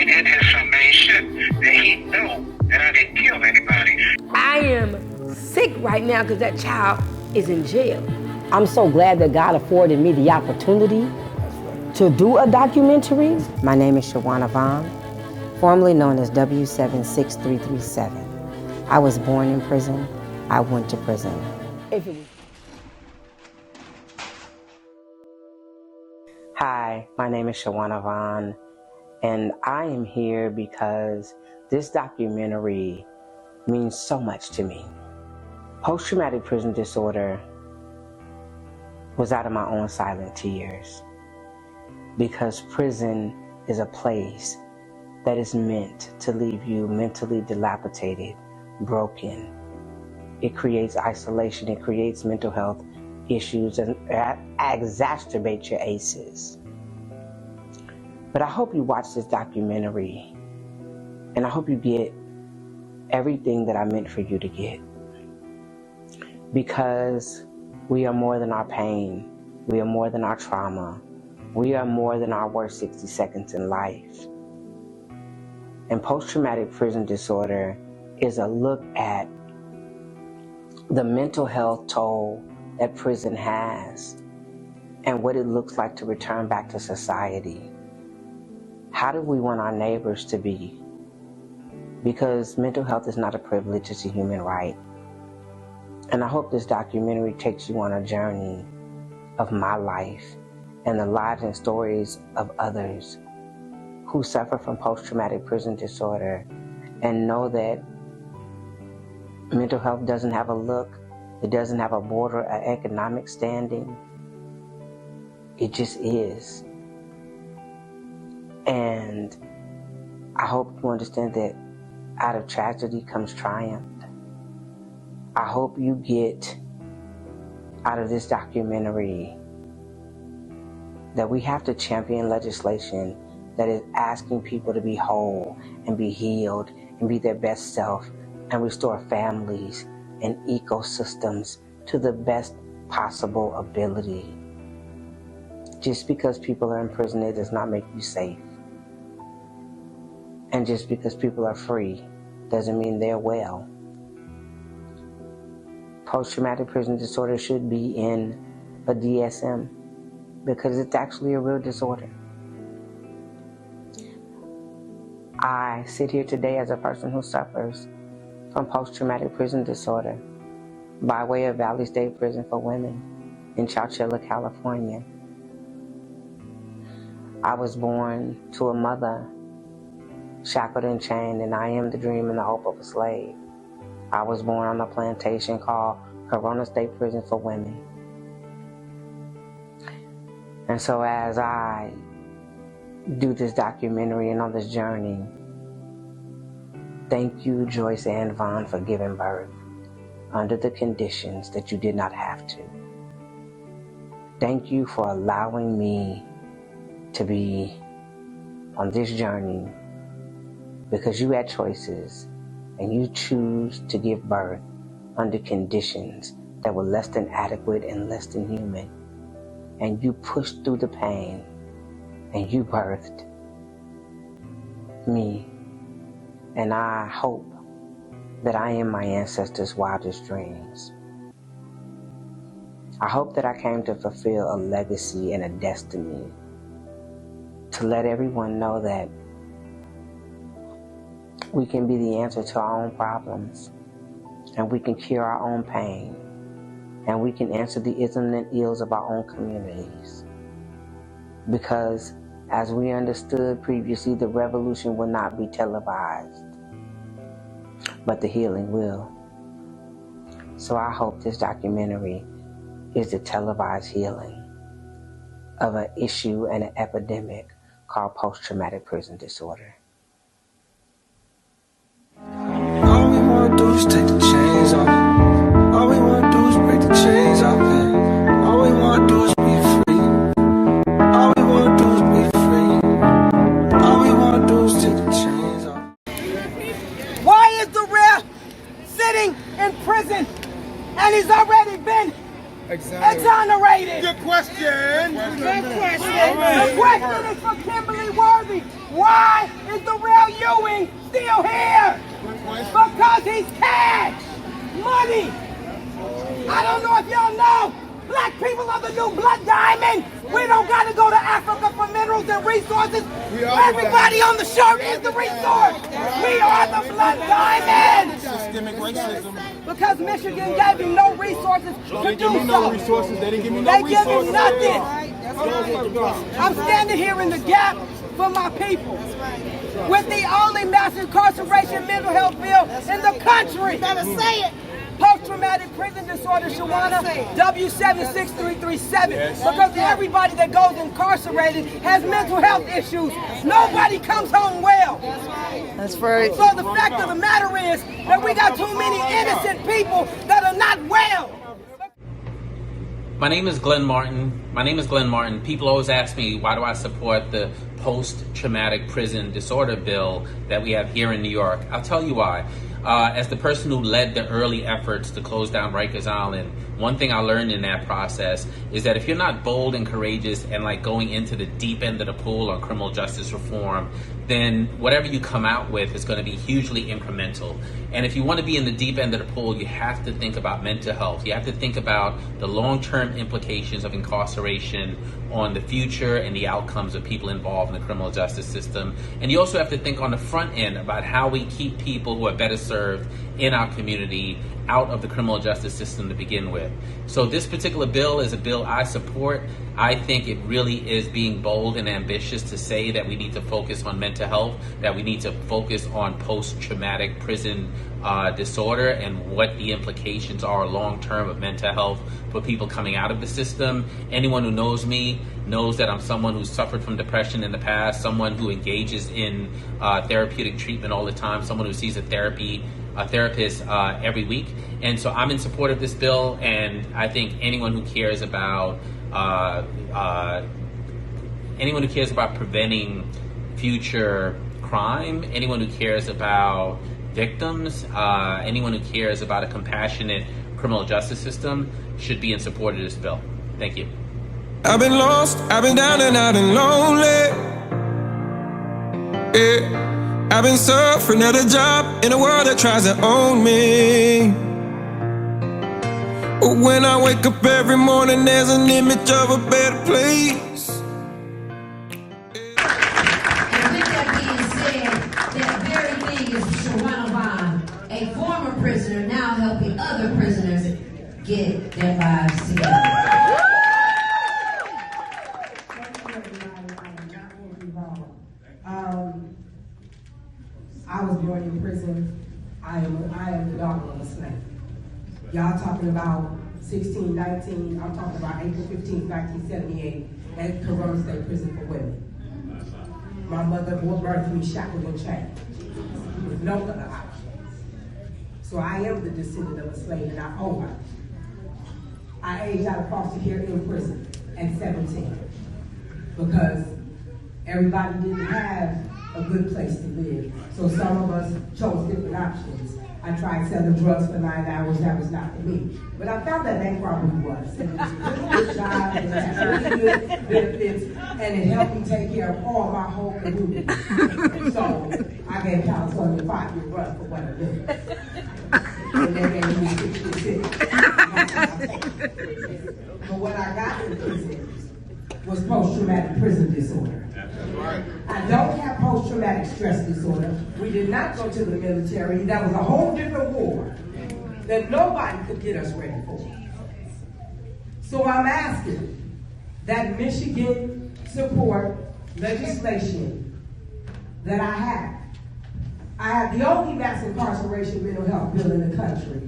in his summation that he knew that I didn't kill anybody. I am sick right now because that child is in jail. I'm so glad that God afforded me the opportunity to do a documentary. My name is Shawana Vaughn, formerly known as W76337. I was born in prison. I went to prison. Hi, my name is Shawana Vaughn, and I am here because this documentary means so much to me. Post-traumatic prison disorder was out of my own silent tears, because prison is a place that is meant to leave you mentally dilapidated, broken. It creates isolation, it creates mental health issues, and exacerbates your ACEs. But I hope you watch this documentary, and I hope you get everything that I meant for you to get. Because we are more than our pain, we are more than our trauma, we are more than our worst 60 seconds in life. And post-traumatic prison disorder is a look at the mental health toll that prison has and what it looks like to return back to society. How do we want our neighbors to be? Because mental health is not a privilege, it's a human right. And I hope this documentary takes you on a journey of my life and the lives and stories of others who suffer from post-traumatic prison disorder, and know that mental health doesn't have a look, it doesn't have a border, an economic standing. It just is. And I hope you understand that out of tragedy comes triumph. I hope you get out of this documentary that we have to champion legislation that is asking people to be whole and be healed and be their best self and restore families and ecosystems to the best possible ability. Just because people are in prison, it does not make you safe. And just because people are free doesn't mean they're well. Post-traumatic prison disorder should be in a DSM because it's actually a real disorder. I sit here today as a person who suffers from post-traumatic prison disorder by way of Valley State Prison for Women in Chowchilla, California. I was born to a mother shackled and chained, and I am the dream and the hope of a slave. I was born on a plantation called Corona State Prison for Women. And so as I do this documentary and on this journey, thank you, Joyce Ann Vaughn, for giving birth under the conditions that you did not have to. Thank you for allowing me to be on this journey, because you had choices and you choose to give birth under conditions that were less than adequate and less than human. And you pushed through the pain and you birthed me. And I hope that I am my ancestors' wildest dreams. I hope that I came to fulfill a legacy and a destiny, to let everyone know that we can be the answer to our own problems, and we can cure our own pain, and we can answer the isms and ills of our own communities. Because as we understood previously, the revolution will not be televised, but the healing will. So I hope this documentary is the televised healing of an issue and an epidemic called post-traumatic prison disorder. All we wanna do is take the chains off. All we wanna do is break the chains off. Yeah. All we wanna do is be free. All we wanna do is be free. All we wanna do is take the chains off. Why is the real sitting in prison and he's already been exonerated? Good question. The question is for Kimberly Worthy. Why is the real Ewing still here? Because he's cash, money. I don't know if y'all know, black people are the new blood diamond. We don't got to go to Africa for minerals and resources. Everybody on the shirt is the resource. We are the blood diamond. Systemic racism. Because Michigan gave him no resources to do so. They didn't give me They give him nothing. I'm standing here in the gap for my people with the only mass incarceration mental health bill in the country. Better say it. Post-traumatic prison disorder, Shawana, W76337. Because everybody that goes incarcerated has mental health issues. Nobody comes home well. That's right. So the fact of the matter is that we got too many innocent people that are not well. My name is Glenn Martin. People always ask me, why do I support the post-traumatic prison disorder bill that we have here in New York? I'll tell you why. As the person who led the early efforts to close down Rikers Island, one thing I learned in that process is that if you're not bold and courageous and like going into the deep end of the pool on criminal justice reform, then whatever you come out with is going to be hugely incremental. And if you want to be in the deep end of the pool, you have to think about mental health. You have to think about the long-term implications of incarceration on the future and the outcomes of people involved in the criminal justice system. And you also have to think on the front end about how we keep people who are better served in our community out of the criminal justice system to begin with. So this particular bill is a bill I support. I think it really is being bold and ambitious to say that we need to focus on mental health, that we need to focus on post-traumatic prison disorder and what the implications are long-term of mental health for people coming out of the system. Anyone who knows me knows that I'm someone who's suffered from depression in the past, someone who engages in therapeutic treatment all the time, someone who sees a therapist every week. And so I'm in support of this bill, and I think anyone who cares about preventing future crime, anyone who cares about victims, anyone who cares about a compassionate criminal justice system should be in support of this bill. Thank you. I've been lost, I've been down and out and lonely. Yeah. I've been suffering at a job in a world that tries to own me. But when I wake up every morning, there's an image of a better place. And with that being said, that very thing is Shawana Bond, a former prisoner now helping other prisoners get their lives together. I was born in prison. I am the daughter of a slave. Y'all talking about 16, 19, I'm talking about April 15, 1978 at Corona State Prison for Women. My mother birthed me shackled and chained with no other option. So I am the descendant of a slave and I owe her. I aged out of foster care in prison at 17 because everybody didn't have a good place to live. So some of us chose different options. I tried selling drugs for 9 hours, that was not for me. But I found that probably was. It was a good job, it had really good benefits, and it helped me take care of all my whole community. So I gave California a 5-year run for what I did. And they gave me 66. But what I got in prison was post-traumatic prison disorder. I don't have post-traumatic stress disorder. We did not go to the military. That was a whole different war that nobody could get us ready for. So I'm asking that Michigan support legislation that I have. I have the only mass incarceration mental health bill in the country.